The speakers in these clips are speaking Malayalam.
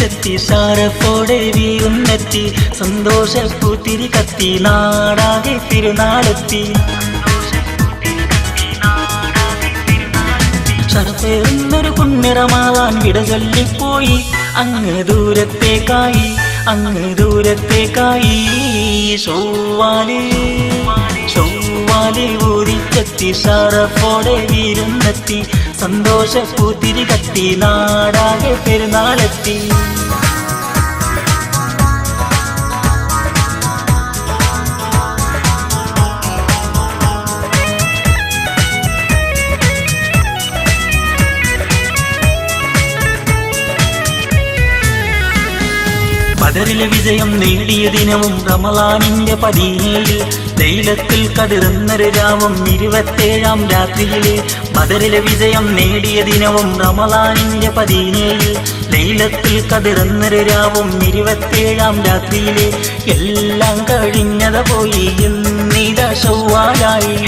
ഊരിച്ചെത്തി ഷാരഫോടെ വീരുന്നെത്തി സന്തോഷപ്പൂത്തിരി കത്തി നാടാകെ തിരുനാളെത്തി ഷറഫേറുന്നൊരു പുണ്യറമാവാൻ വിട ചൊല്ലിപ്പോയി അങ്ങ് ദൂരത്തേക്കായി ചൊവ്വാലി ഊരിച്ചെത്തി ഷറഫോടെ വീരുന്നെത്തി സന്തോഷപ്പൂത്തിരി കത്തി നാടാകെ പെരുന്നാളെത്തി ബദറിലെ വിജയം നേടിയ ദിനവും റമളാനിന്റെ 17 ലൈലത്തുൽ ഖദ്ർ എന്നൊരു രാവും 27-ാം രാത്രിയിലെ ബദറിലെ വിജയം നേടിയ ദിനവും റമളാനിന്റെ 17 ലൈലത്തുൽ ഖദ്ർ എന്നൊരു രാവും 27-ാം രാത്രിയിലെ എല്ലാം കഴിഞ്ഞത പോയി ഇന്നിതാ ശവ്വാലായി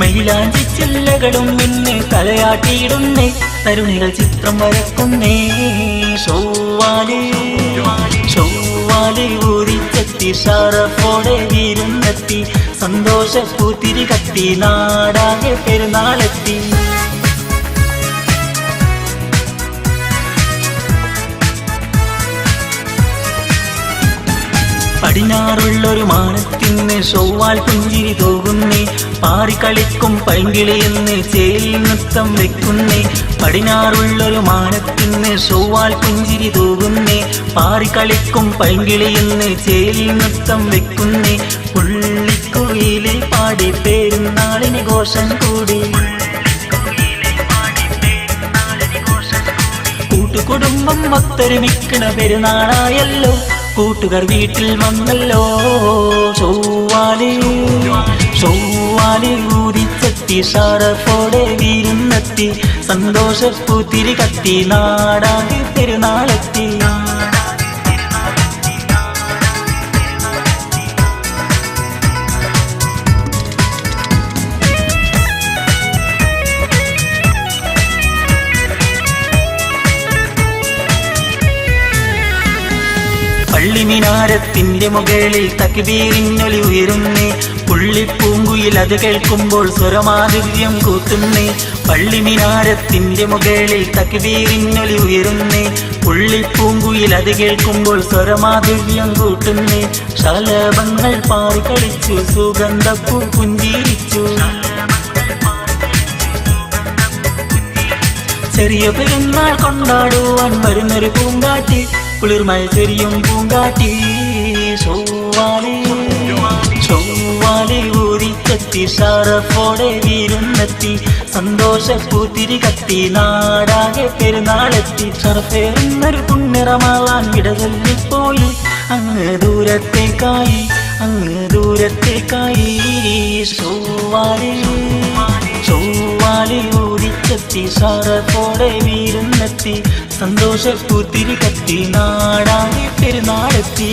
മൈലാഞ്ചി ചില്ലകളും ഇന്ന് തലയാട്ടിയിടുന്നേ തരുണികൾ ചിത്രം വരക്കുന്നേ ചൊവ്വാലി ഊരിച്ചെത്തി ഷറഫോടെ വീരുന്നെത്തി സന്തോഷപ്പൂത്തിരി കത്തി നാടാകെ പെരുന്നാളെത്തി പടിഞ്ഞാറുള്ളൊരു മാനത്തിന് ചൊവ്വാൽ പുഞ്ചിരി തൂകുന്നേ പാറിക്കളിക്കും പൈങ്കിളിയെന്ന് ചേലിൽ നൃത്തം വെക്കുന്നേ പടിഞ്ഞാറുള്ളൊരു മാനത്തിന് ചൊവ്വാൽ പുഞ്ചിരി തൂകുന്നേ പാറിക്കളിക്കും പൈങ്കിളിയെന്ന് ചേലിൽ നൃത്തം വെക്കുന്നേ പുള്ളിക്കുയിലെ പാടി പെരുന്നാളിന് ഘോഷം കൂടി കൂട്ടുകുടുംബം ഒത്തൊരുമിക്കണ പെരുന്നാളായല്ലോ കൂട്ടുകാർ വീട്ടിൽ വന്നല്ലോ ചൊവ്വാലി ഊരിച്ചെത്തി ഷറഫോടെ വീരുന്നെത്തി സന്തോഷപ്പൂത്തിരി കത്തി നാടാകെ പെരുന്നാളെത്തി പള്ളിമിനാരത്തിന്റെ മുകളിൽ തക്ബീറിനൊലി ഉയരുന്നേ പുള്ളിപ്പൂങ്കുയിൽ അത് കേൾക്കുമ്പോൾ സ്വരമാധുര്യം കൂട്ടുന്നേ പള്ളിമിനാരത്തിന്റെ മുകളിൽ തക്ബീറിനൊലി ഉയരുന്നേ പുള്ളിപ്പൂങ്കുയിൽ അത് കേൾക്കുമ്പോൾ സ്വരമാധുര്യം കൂട്ടുന്നേ ശലഭങ്ങൾ പാറിക്കളിച്ചു സുഗന്ധപ്പൂ പുഞ്ചിരിച്ചു ചെറിയ പെരുന്നാൾ കൊണ്ടാടുവാൻ വരുന്നൊരു പൂങ്കാറ്റ് കുളിർമഴ ചെറിയും പൂങ്കാറ്റി ചൊവ്വാലി ഊരിച്ചെത്തി ഷറഫോടെ വീരുന്നെത്തി സന്തോഷപ്പൂത്തിരി കത്തി നാടാകെ പെരുന്നാളെത്തി ഷറഫേറുന്നൊരു പുണ്യറമാവാൻ വിട ചൊല്ലിപ്പോയി അങ്ങ് ദൂരത്തേക്കായി ചൊവ്വാലി ഊരിച്ചെത്തി ഷറഫോടെ വീരുന്നെത്തി സന്തോഷപ്പൂത്തിരി കത്തി നാടാകെ പെരുന്നാളെത്തി